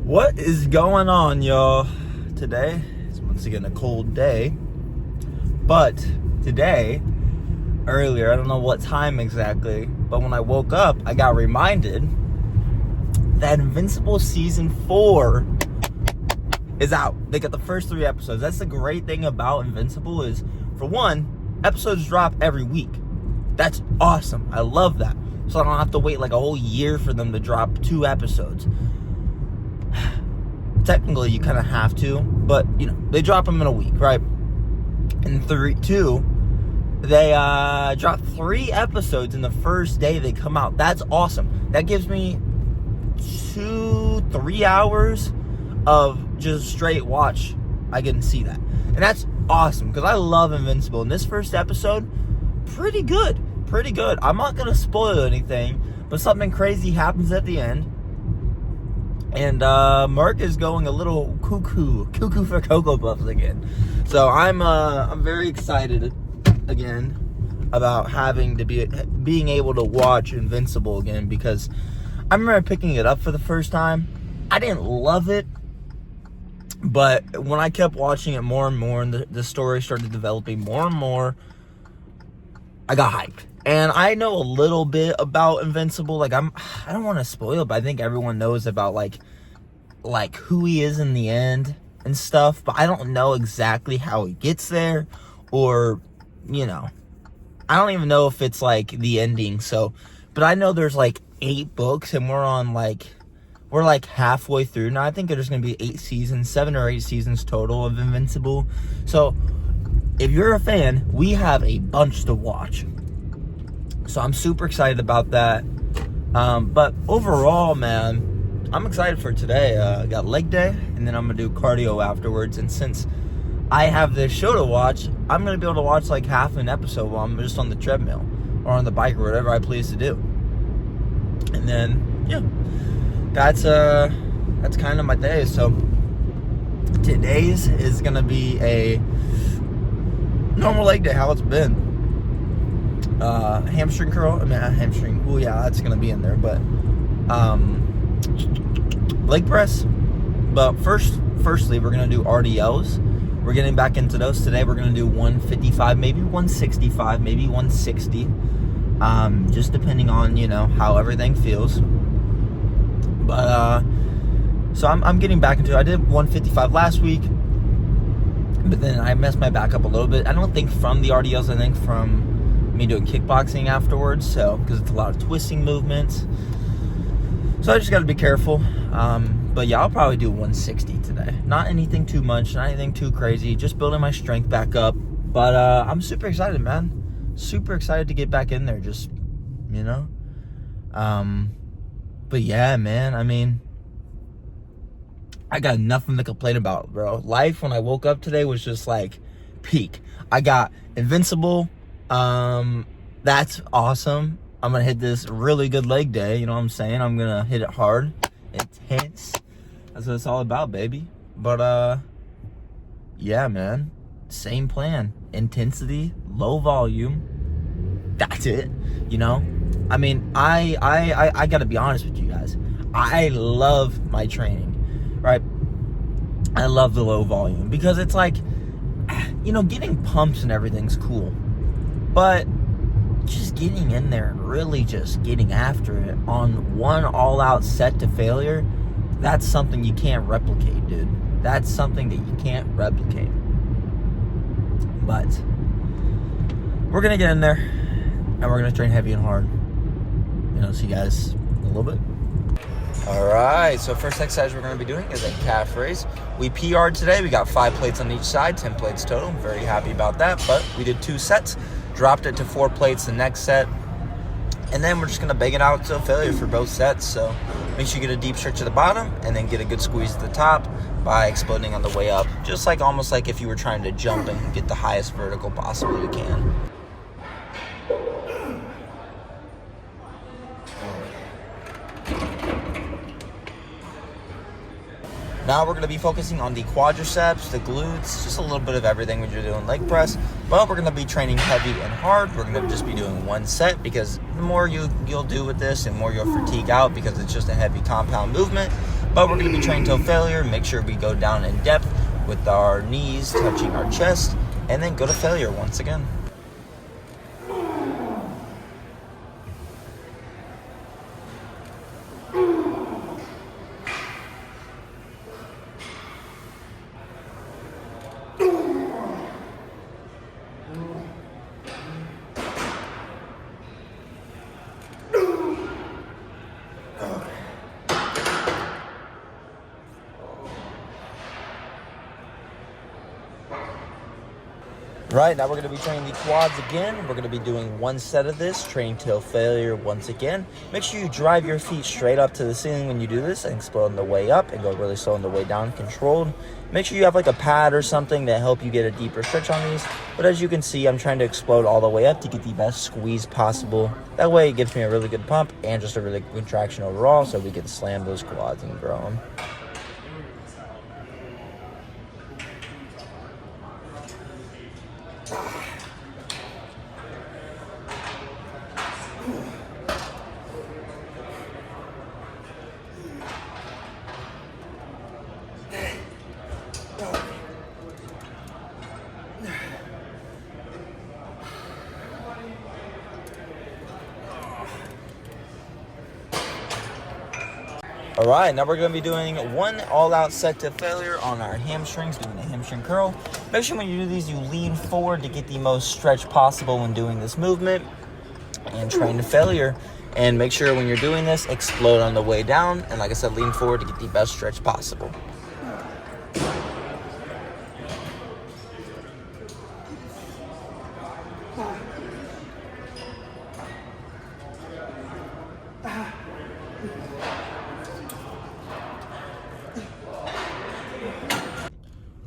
What is going on, y'all? Today is once again a cold day, but today, earlier, I don't know what time exactly, but when I woke up, I got reminded that Invincible Season 4 is out. They got the first 3 episodes. That's the great thing about Invincible is, for one, episodes drop every week. That's awesome. I love that. So I don't have to wait like a whole year for them to drop 2 episodes. Technically, you kind of have to, but, you know, they drop them in a week, right? And they drop 3 episodes in the first day they come out. That's awesome. That gives me 2-3 hours of just straight watch. I can see that. And that's awesome, because I love Invincible. And this first episode, pretty good. I'm not going to spoil anything, but something crazy happens at the end. And Mark is going a little cuckoo for Cocoa Puffs again. So I'm very excited again about being able to watch Invincible again, because I remember picking it up for the first time. I didn't love it, but when I kept watching it more and more, and the story started developing more and more, I got hyped. And I know a little bit about Invincible. I don't want to spoil it, but I think everyone knows about like who he is in the end and stuff. But I don't know exactly how he gets there, or, you know, I don't even know if it's like the ending. So, but I know there's like 8 books, and we're like halfway through now. I think there's gonna be 8 seasons, 7 or 8 seasons total of Invincible. So, if you're a fan, we have a bunch to watch. So I'm super excited about that. But overall, man, I'm excited for today. I got leg day, and then I'm going to do cardio afterwards. And since I have this show to watch, I'm going to be able to watch like half an episode while I'm just on the treadmill or on the bike or whatever I please to do. And then, yeah, that's kind of my day. So today's is going to be a normal leg day, how it's been. Hamstring curl. Hamstring. Oh yeah, that's gonna be in there. But leg press. But firstly, we're gonna do RDLs. We're getting back into those today. We're gonna do 155, maybe 165, maybe 160. Just depending on, you know, how everything feels. But so I'm getting back into it. I did 155 last week, but then I messed my back up a little bit. I don't think from the RDLs. I think from me doing kickboxing afterwards, so because it's a lot of twisting movements, so I just got to be careful. But yeah, I'll probably do 160 today. Not anything too much, not anything too crazy, just building my strength back up. But I'm super excited, man. Super excited to get back in there, just, you know. But yeah, man, I mean, I got nothing to complain about, bro. Life when I woke up today was just like peak. I got Invincible. That's awesome. I'm gonna hit this really good leg day, you know what I'm saying? I'm gonna hit it hard, intense. That's what it's all about, baby. But yeah, man, same plan. Intensity, low volume. That's it. You know? I mean, I gotta be honest with you guys. I love my training, right? I love the low volume because it's like, you know, getting pumps and everything's cool. But just getting in there and really just getting after it on one all-out set to failure, that's something you can't replicate, dude. That's something that you can't replicate. But we're going to get in there, and we're going to train heavy and hard. You know, see you guys in a little bit. All right, so first exercise we're going to be doing is a calf raise. We PR'd today. We got 5 plates on each side, 10 plates total. I'm very happy about that, but we did 2 sets. Dropped it to 4 plates the next set, and then we're just gonna bang it out to a failure for both sets. So make sure you get a deep stretch at the bottom, and then get a good squeeze at the top by exploding on the way up, just like almost like if you were trying to jump and get the highest vertical possible you can. Now we're going to be focusing on the quadriceps, the glutes, just a little bit of everything when you're doing leg press. But we're going to be training heavy and hard. We're going to just be doing 1 set because the more you'll do with this and more you'll fatigue out because it's just a heavy compound movement. But we're going to be trained till failure. Make sure we go down in depth with our knees touching our chest, and then go to failure once again. Right, now we're going to be training the quads again. We're going to be doing one set of this, train till failure once again. Make sure you drive your feet straight up to the ceiling when you do this, and explode on the way up and go really slow on the way down, controlled. Make sure you have like a pad or something to help you get a deeper stretch on these. But as you can see, I'm trying to explode all the way up to get the best squeeze possible. That way it gives me a really good pump and just a really good contraction overall, so we can slam those quads and grow them. All right, now we're going to be doing one all-out set to failure on our hamstrings, doing a hamstring curl. Make sure when you do these, you lean forward to get the most stretch possible when doing this movement, and train to failure. And make sure when you're doing this, explode on the way down, and like I said, lean forward to get the best stretch possible.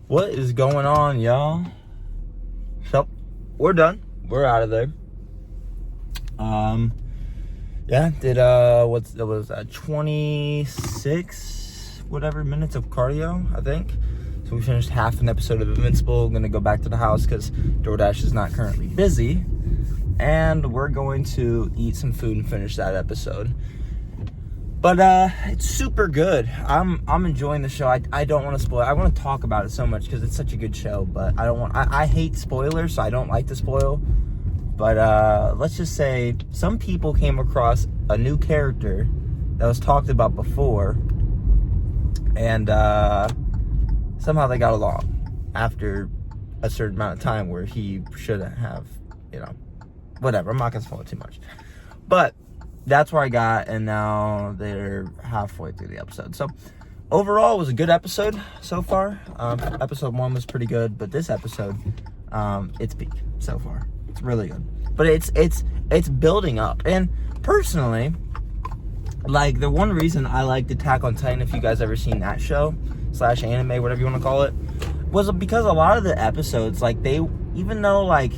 What is going on, y'all? So, we're done. We're out of there. Yeah, did, what's that was 26 whatever minutes of cardio, I think. So we finished half an episode of Invincible. Gonna go back to the house because DoorDash is not currently busy. And we're going to eat some food and finish that episode. But it's super good. I'm enjoying the show. I don't want to spoil. I want to talk about it so much because it's such a good show. But I don't want. I hate spoilers, so I don't like to spoil. But let's just say some people came across a new character that was talked about before, and somehow they got along after a certain amount of time where he shouldn't have. Whatever. I'm not gonna spoil it too much. But that's where I got, and now they're halfway through the episode. So overall, it was a good episode so far. Episode 1 was pretty good, but this episode, it's peak so far. It's really good, but it's building up. And personally, like, the one reason I liked Attack on Titan, if you guys ever seen that show / anime, whatever you want to call it, was because a lot of the episodes, like, even though like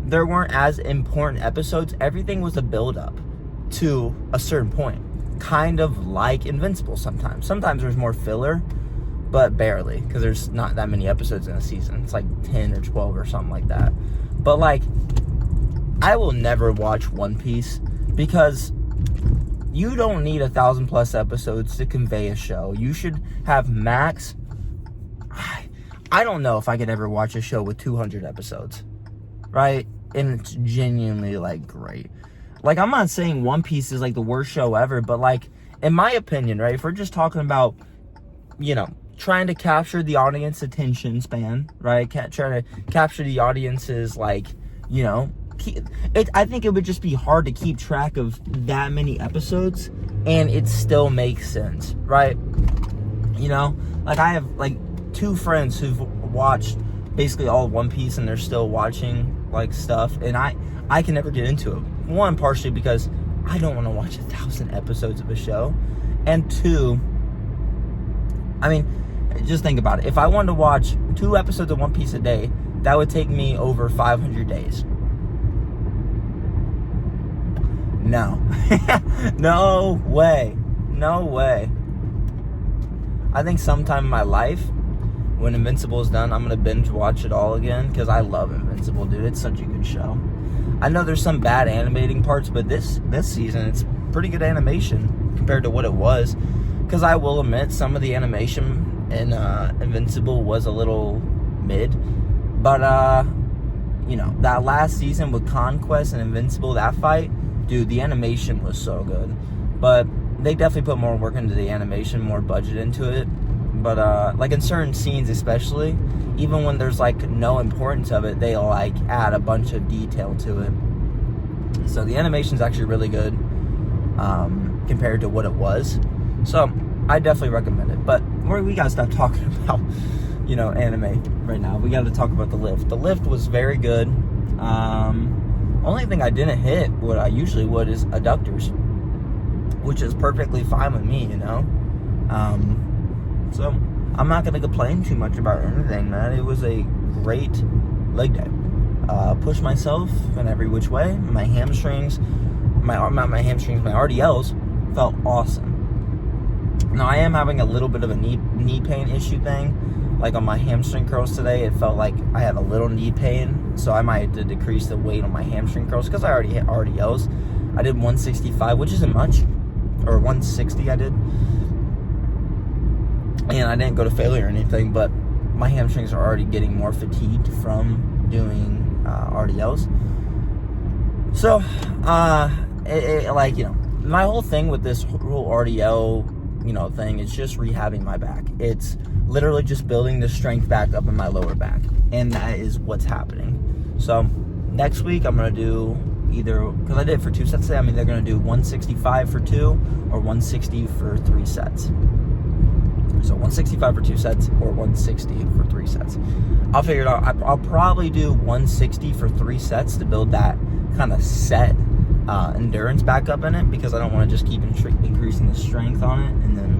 there weren't as important episodes, everything was a build up to a certain point, kind of like Invincible. Sometimes there's more filler, but barely, because there's not that many episodes in a season. It's like 10 or 12 or something like that. But like, I will never watch One Piece because you don't need 1,000+ episodes to convey a show. You should have max. I don't know if I could ever watch a show with 200 episodes, right? And it's genuinely like great. Like, I'm not saying One Piece is like the worst show ever, but like, in my opinion, right, if we're just talking about, trying to capture the audience attention span, right, try to capture the audience's, like, I think it would just be hard to keep track of that many episodes and it still makes sense, right? Like, I have like 2 friends who've watched basically all of One Piece and they're still watching like stuff, and I can never get into it. One, partially because I don't want to watch 1,000 episodes of a show. And 2, I mean, just think about it. If I wanted to watch 2 episodes of One Piece a day, that would take me over 500 days. No. No way. No way. I think sometime in my life, when Invincible is done, I'm going to binge watch it all again, because I love Invincible, dude. It's such a good show. I know there's some bad animating parts, but this season, it's pretty good animation compared to what it was. because I will admit some of the animation in Invincible was a little mid, but that last season with Conquest and Invincible, that fight, dude, the animation was so good. But they definitely put more work into the animation, more budget into it. But like in certain scenes especially, even when there's like no importance of it, they like add a bunch of detail to it. So the animation's actually really good compared to what it was. So I definitely recommend it. But we gotta stop talking about anime right now. We gotta talk about The Lift. The Lift was very good. Only thing I didn't hit, what I usually would, is adductors, which is perfectly fine with me, so I'm not gonna complain too much about anything, man. It was a great leg day. Pushed myself in every which way. My hamstrings, my RDLs felt awesome. Now I am having a little bit of a knee pain issue thing. Like on my hamstring curls today, it felt like I had a little knee pain, so I might have to decrease the weight on my hamstring curls because I already hit RDLs. I did 165, which isn't much, or 160 I did, and I didn't go to failure or anything, but my hamstrings are already getting more fatigued from doing RDLs. So, my whole thing with this whole RDL thing is just rehabbing my back. It's literally just building the strength back up in my lower back, and that is what's happening. So next week I'm gonna do either, because I did it for 2 sets today, I'm either gonna do 165 for 2 or 160 for 3 sets. So 165 for 2 sets or 160 for 3 sets. I'll figure it out. I'll probably do 160 for 3 sets to build that kind of set endurance back up in it, because I don't want to just keep increasing the strength on it and then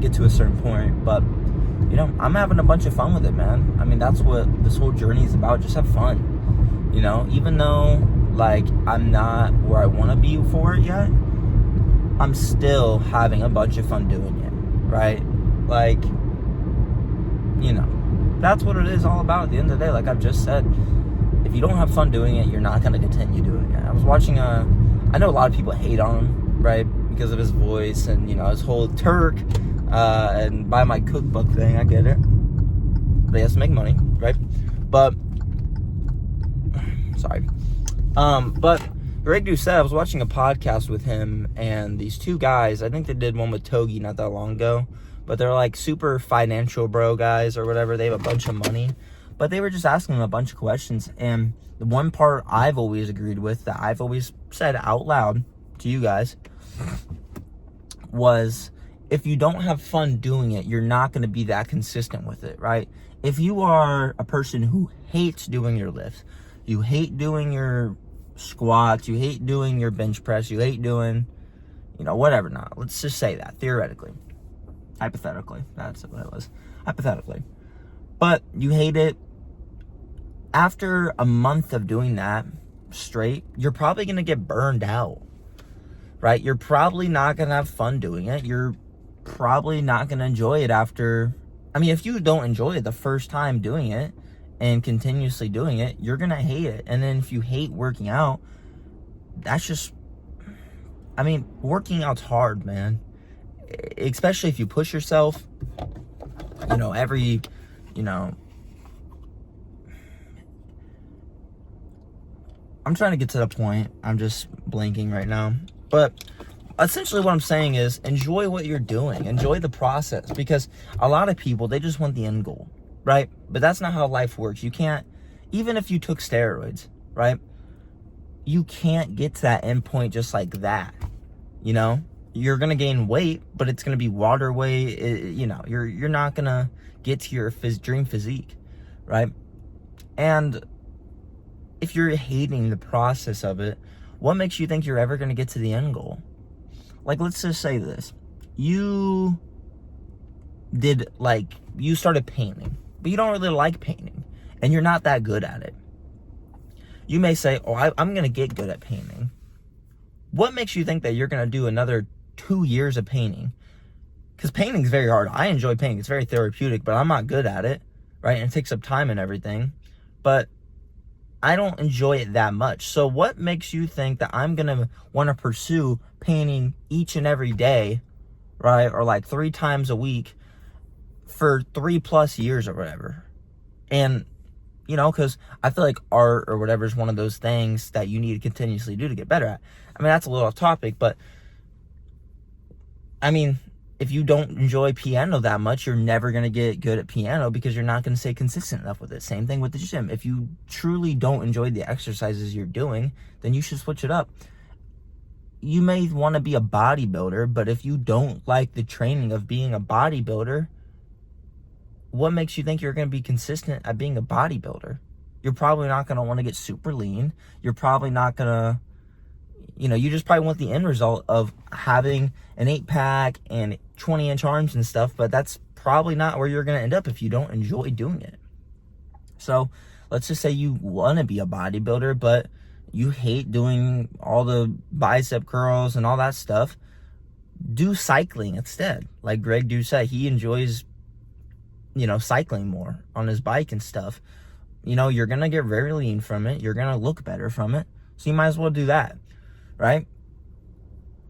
get to a certain point. But I'm having a bunch of fun with it, man. I mean, that's what this whole journey is about. Just have fun, even though like I'm not where I want to be for it yet, I'm still having a bunch of fun doing it, right? Like, that's what it is all about at the end of the day. Like I've just said, if you don't have fun doing it, you're not going to continue doing it. I was watching I know a lot of people hate on him, right, because of his voice and, his whole Turk, and buy my cookbook thing. I get it. But he has to make money, right? But, sorry. But Greg Doucette, I was watching a podcast with him and these 2 guys. I think they did one with Togi not that long ago. But they're like super financial bro guys or whatever. They have a bunch of money. But they were just asking him a bunch of questions. And the one part I've always agreed with, that I've always said out loud to you guys, was if you don't have fun doing it, you're not going to be that consistent with it, right? If you are a person who hates doing your lifts, you hate doing your squats, you hate doing your bench press, you hate doing, whatever not. Let's just say that, theoretically. Hypothetically. That's what it was. Hypothetically. But you hate it. After a month of doing that straight, you're probably going to get burned out, right? You're probably not going to have fun doing it. You're probably not going to enjoy it after. I mean, if you don't enjoy it the first time doing it and continuously doing it, you're going to hate it. And then if you hate working out, that's just, working out's hard, man. Especially if you push yourself, every, I'm trying to get to the point. I'm just blanking right now. But essentially what I'm saying is enjoy what you're doing. Enjoy the process. Because a lot of people, they just want the end goal, right? But that's not how life works. You can't, even if you took steroids, right? You can't get to that end point just like that, You're going to gain weight, but it's going to be water weight. You're not going to get to your dream physique, right? And if you're hating the process of it, what makes you think you're ever going to get to the end goal? Like, let's just say this. You started painting, but you don't really like painting, and you're not that good at it. You may say, I'm going to get good at painting. What makes you think that you're going to do another 2 years of painting? Because painting is very hard. I enjoy painting. It's very therapeutic, but I'm not good at it, right? And it takes up time and everything. But I don't enjoy it that much. So what makes you think that I'm going to want to pursue painting each and every day right? Or like 3 times a week for 3+ years or whatever. And, you know, because I feel like art or whatever is one of those things that you need to continuously do to get better at. I mean, that's a little off topic, but I mean, if you don't enjoy piano that much, you're never going to get good at piano because you're not going to stay consistent enough with it. Same thing with the gym. If you truly don't enjoy the exercises you're doing, then you should switch it up. You may want to be a bodybuilder, but if you don't like the training of being a bodybuilder, what makes you think you're going to be consistent at being a bodybuilder? You're probably not going to want to get super lean. You're probably not going to, you just probably want the end result of having an 8-pack and 20-inch arms and stuff, but that's probably not where you're going to end up if you don't enjoy doing it. So let's just say you want to be a bodybuilder, but you hate doing all the bicep curls and all that stuff. Do cycling instead. Like Greg Doucette, he enjoys, cycling more on his bike and stuff. You're going to get very lean from it. You're going to look better from it. So you might as well do that. Right?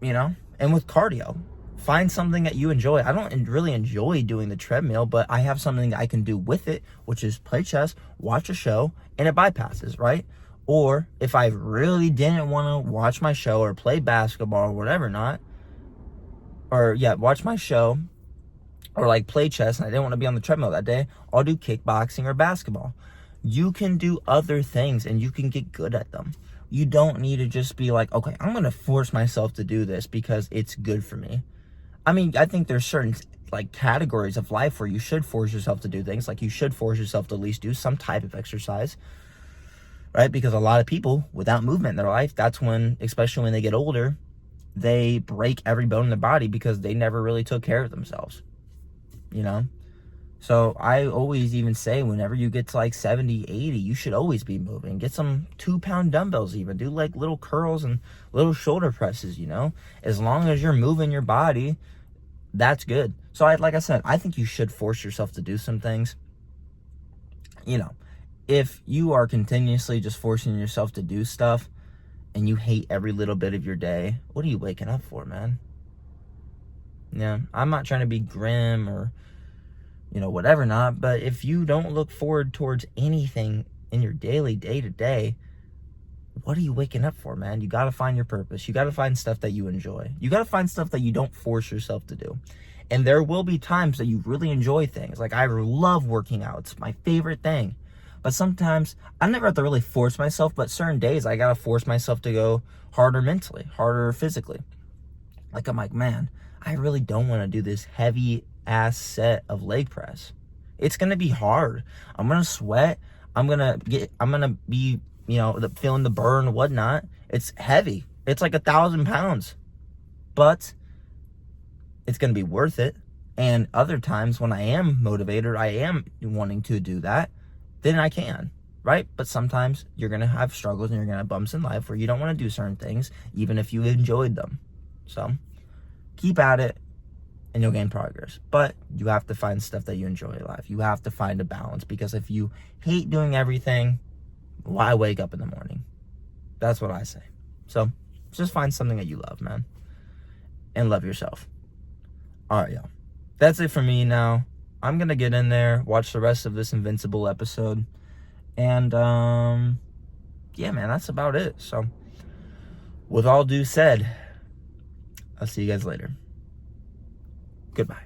And with cardio, find something that you enjoy. I don't really enjoy doing the treadmill, but I have something that I can do with it, which is play chess, watch a show, and it bypasses, right? Or if I really didn't want to watch my show or play basketball or whatever watch my show or like play chess and I didn't want to be on the treadmill that day, I'll do kickboxing or basketball. You can do other things and you can get good at them. You don't need to just be like, okay, I'm going to force myself to do this because it's good for me. I mean, I think there's certain like categories of life where you should force yourself to do things. Like you should force yourself to at least do some type of exercise, right? Because a lot of people without movement in their life, that's when, especially when they get older, they break every bone in their body because they never really took care of themselves, So I always even say whenever you get to like 70, 80, you should always be moving. Get some 2-pound dumbbells even. Do like little curls and little shoulder presses, As long as you're moving your body, that's good. So like I said, I think you should force yourself to do some things. If you are continuously just forcing yourself to do stuff and you hate every little bit of your day, what are you waking up for, man? Yeah, I'm not trying to be grim or whatever not, but if you don't look forward towards anything in your daily day-to-day, what are you waking up for, man? You got to find your purpose. You got to find stuff that you enjoy. You got to find stuff that you don't force yourself to do. And there will be times that you really enjoy things. Like I love working out. It's my favorite thing. But sometimes I never have to really force myself, but certain days I got to force myself to go harder mentally, harder physically. Like I'm like, man, I really don't want to do this heavy ass set of leg press. It's gonna be hard. I'm gonna sweat. I'm gonna be feeling the burn and whatnot. It's heavy. It's like 1,000 pounds, but it's gonna be worth it. And other times when I am motivated, I am wanting to do that, then I can, right? But sometimes you're gonna have struggles and you're gonna have bumps in life where you don't want to do certain things even if you enjoyed them. So keep at it and you'll gain progress. But you have to find stuff that you enjoy in life. You have to find a balance, because if you hate doing everything, why wake up in the morning? That's what I say. So just find something that you love, man. And love yourself. All right, y'all. That's it for me now. I'm going to get in there, watch the rest of this Invincible episode. And, yeah, man, that's about it. So with all due said, I'll see you guys later. Goodbye.